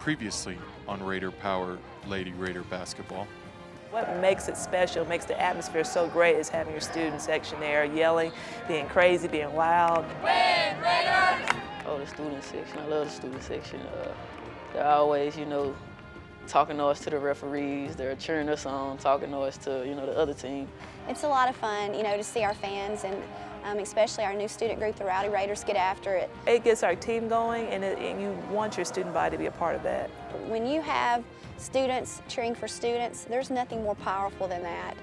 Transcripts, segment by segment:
previously on Raider Power Lady Raider Basketball. What makes it special, makes the atmosphere so great is having your student section there yelling, being crazy, being loud. Win, Raiders! Oh, the student section. I love the student section. They're always, talking noise to the referees. They're cheering us on, talking noise to, the other team. It's a lot of fun, to see our fans and especially our new student group, the Rowdy Raiders, get after it. It gets our team going, and you want your student body to be a part of that. When you have students cheering for students, there's nothing more powerful than that.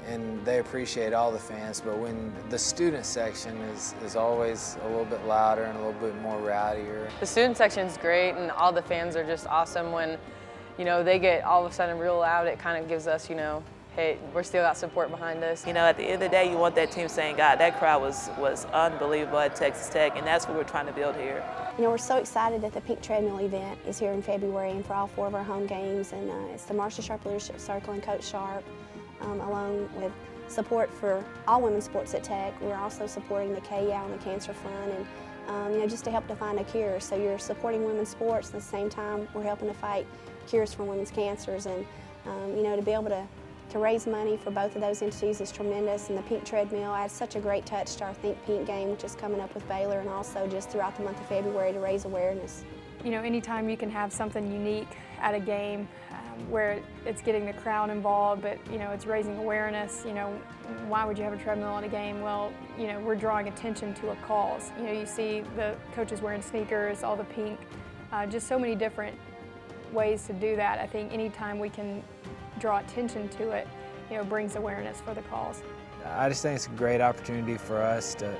And they appreciate all the fans, but when the student section is always a little bit louder and a little bit more rowdier. The student section is great, and all the fans are just awesome. When, they get all of a sudden real loud, it kind of gives us, hey, we're still got support behind us. At the end of the day, you want that team saying, God, that crowd was unbelievable at Texas Tech, and that's what we're trying to build here. We're so excited that the Pink Treadmill event is here in February and for all 4 of our home games, and it's the Marsha Sharp Leadership Circle and Coach Sharp, along with support for all women's sports at Tech. We're also supporting the KYAL and the Cancer Fund, and just to help to find a cure. So you're supporting women's sports, at the same time we're helping to fight cures for women's cancers, and to be able to raise money for both of those entities is tremendous. And the Pink Treadmill adds such a great touch to our Think Pink game, which is coming up with Baylor, and also just throughout the month of February to raise awareness. Anytime you can have something unique at a game where it's getting the crowd involved, but it's raising awareness. Why would you have a treadmill at a game? Well, we're drawing attention to a cause. You see the coaches wearing sneakers, all the pink, just so many different ways to do that. I think anytime we can draw attention to it, brings awareness for the cause. I just think it's a great opportunity for us to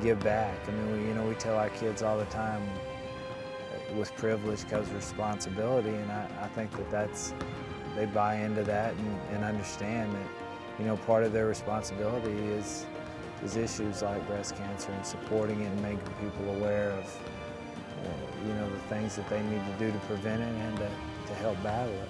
give back. I mean, we tell our kids all the time, with privilege comes responsibility, and I think they buy into that and understand that, part of their responsibility is issues like breast cancer and supporting it and making people aware of, the things that they need to do to prevent it and to help battle it.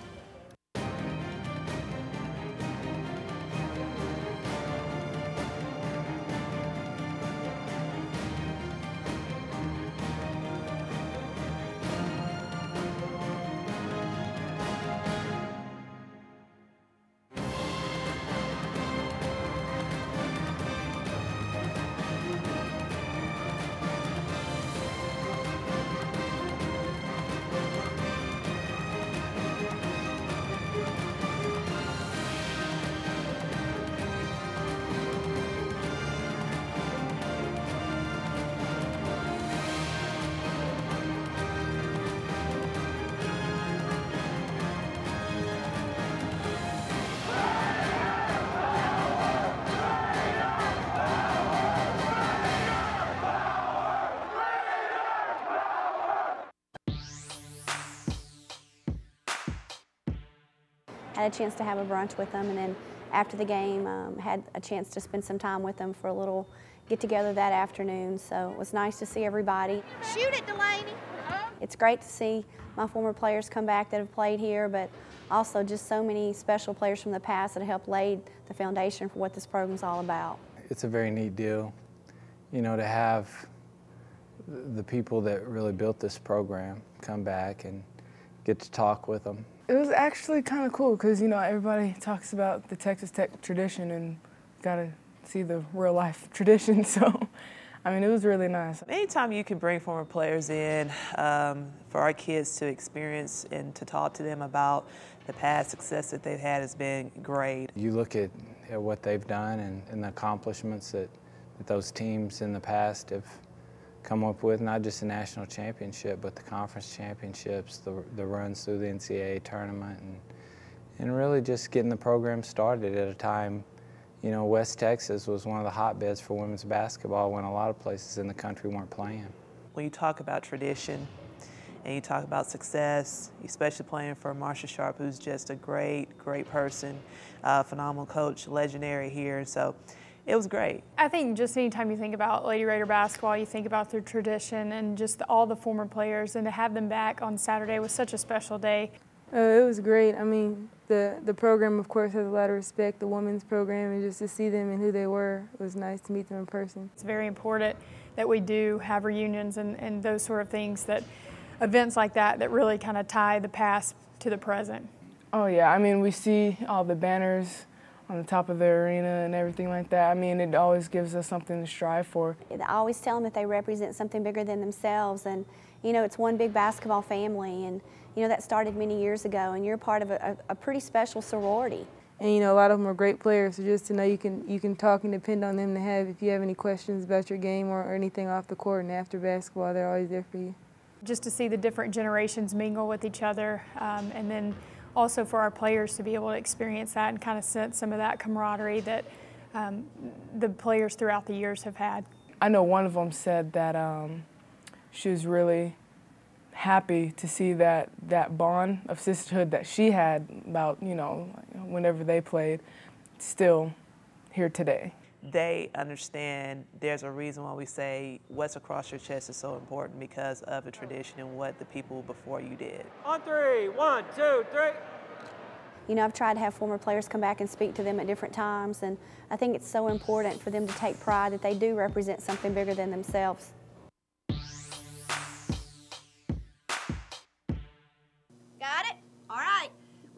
Had a chance to have a brunch with them, and then after the game had a chance to spend some time with them for a little get-together that afternoon. So it was nice to see everybody. Shoot it, Delaney! It's great to see my former players come back that have played here, but also just so many special players from the past that helped lay the foundation for what this program's all about. It's a very neat deal, to have the people that really built this program come back and get to talk with them. It was actually kind of cool because, everybody talks about the Texas Tech tradition and got to see the real life tradition. So, it was really nice. Anytime you can bring former players in for our kids to experience and to talk to them about the past success that they've had has been great. You look at what they've done and the accomplishments that those teams in the past have come up with, not just the national championship, but the conference championships, the runs through the NCAA tournament, and really just getting the program started at a time, West Texas was one of the hotbeds for women's basketball when a lot of places in the country weren't playing. When you talk about tradition and you talk about success, especially playing for Marsha Sharp, who's just a great, great person, phenomenal coach, legendary here, so it was great. I think just anytime you think about Lady Raider basketball, you think about their tradition and just all the former players, and to have them back on Saturday was such a special day. It was great. The program, of course, has a lot of respect, the women's program, and just to see them and who they were, it was nice to meet them in person. It's very important that we do have reunions and those sort of things that events like that really kind of tie the past to the present. Oh yeah, I mean, we see all the banners on the top of the arena and everything like that. I mean, it always gives us something to strive for. I always tell them that they represent something bigger than themselves, and you know, it's one big basketball family, and you know, that started many years ago, and you're part of a pretty special sorority. And you know, a lot of them are great players, so just to know you can talk and depend on them to have, if you have any questions about your game or anything off the court and after basketball, they're always there for you. Just to see the different generations mingle with each other, and then also for our players to be able to experience that and kind of sense some of that camaraderie that the players throughout the years have had. I know one of them said that she was really happy to see that bond of sisterhood that she had about, you know, whenever they played, still here today. They understand there's a reason why we say what's across your chest is so important, because of the tradition and what the people before you did. On three, 1, 2, 3. You know, I've tried to have former players come back and speak to them at different times, and I think it's so important for them to take pride that they do represent something bigger than themselves. Got it? All right.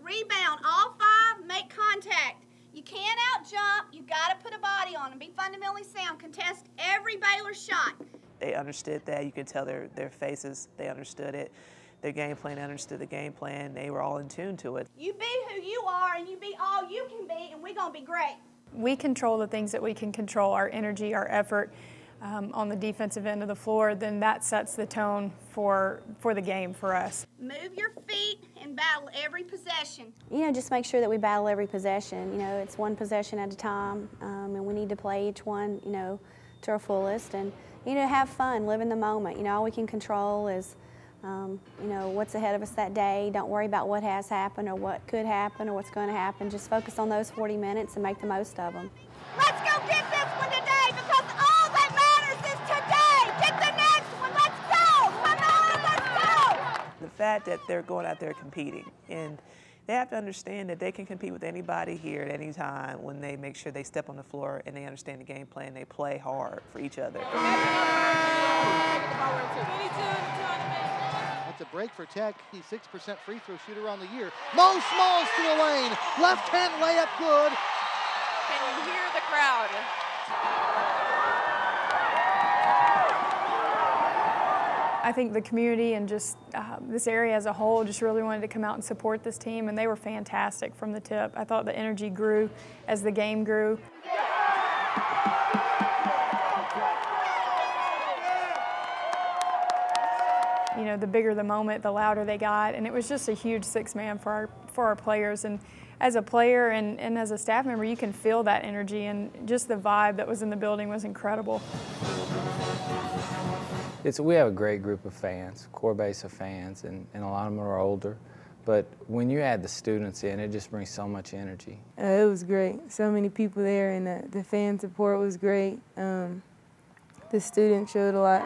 Rebound, all 5, make contact. You can't out-jump, you gotta put a body on and be fundamentally sound. Contest every Baylor shot. They understood that. You could tell their faces, they understood it. Their game plan, they understood the game plan. They were all in tune to it. You be who you are and you be all you can be, and we're gonna be great. We control the things that we can control, our energy, our effort on the defensive end of the floor, then that sets the tone for the game for us. Move your feet and battle every possession. You know, just make sure that we battle every possession. You know, it's one possession at a time, and we need to play each one, you know, to our fullest, and, you know, have fun, live in the moment. You know, all we can control is, you know, what's ahead of us that day. Don't worry about what has happened or what could happen or what's going to happen. Just focus on those 40 minutes and make the most of them. Let's go get this one today, because all that matters is today. Get the next one. Let's go. Come on, let's go. The fact that they're going out there competing, and they have to understand that they can compete with anybody here at any time when they make sure they step on the floor and they understand the game plan. They play hard for each other. That's a break for Tech. He's 6% free throw shooter on the year. Mo Smalls to the lane. Left hand layup good. Can you hear the crowd? I think the community and just this area as a whole just really wanted to come out and support this team, and they were fantastic from the tip. I thought the energy grew as the game grew. You know, the bigger the moment, the louder they got, and it was just a huge six-man for our players. And as a player and as a staff member, you can feel that energy, and just the vibe that was in the building was incredible. We have a great group of fans, core base of fans, and a lot of them are older. But when you add the students in, it just brings so much energy. It was great. So many people there, and the fan support was great. The students showed a lot.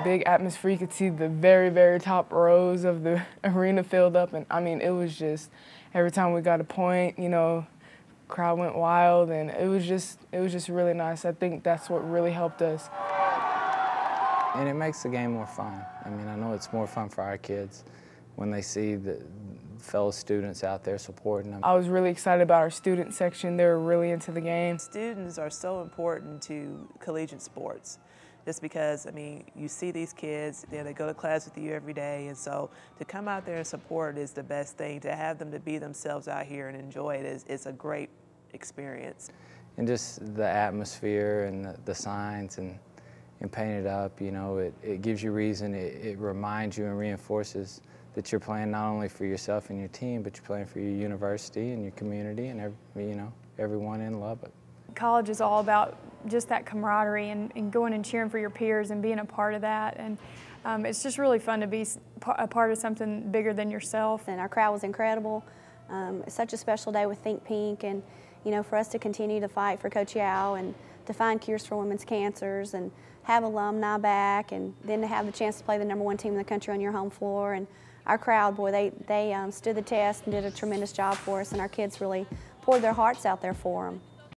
Big atmosphere. You could see the very, very top rows of the arena filled up, and I mean, it was just, every time we got a point, you know, crowd went wild, and it was just really nice. I think that's what really helped us. And it makes the game more fun. I mean, I know it's more fun for our kids when they see the fellow students out there supporting them. I was really excited about our student section. They were really into the game. Students are so important to collegiate sports. Just because, I mean, you see these kids, they go to class with you every day, and so to come out there and support is the best thing. To have them to be themselves out here and enjoy it is a great experience. And just the atmosphere and the signs and painted up, you know, it gives you reason, it reminds you and reinforces that you're playing not only for yourself and your team, but you're playing for your university and your community and everyone in Lubbock. College is all about just that camaraderie and going and cheering for your peers and being a part of that. And it's just really fun to be a part of something bigger than yourself. And our crowd was incredible. It's such a special day with Think Pink, and you know, for us to continue to fight for Coach Yao and to find cures for women's cancers and have alumni back, and then to have the chance to play the #1 team in the country on your home floor. And our crowd, boy, they stood the test and did a tremendous job for us, and our kids really poured their hearts out there for them.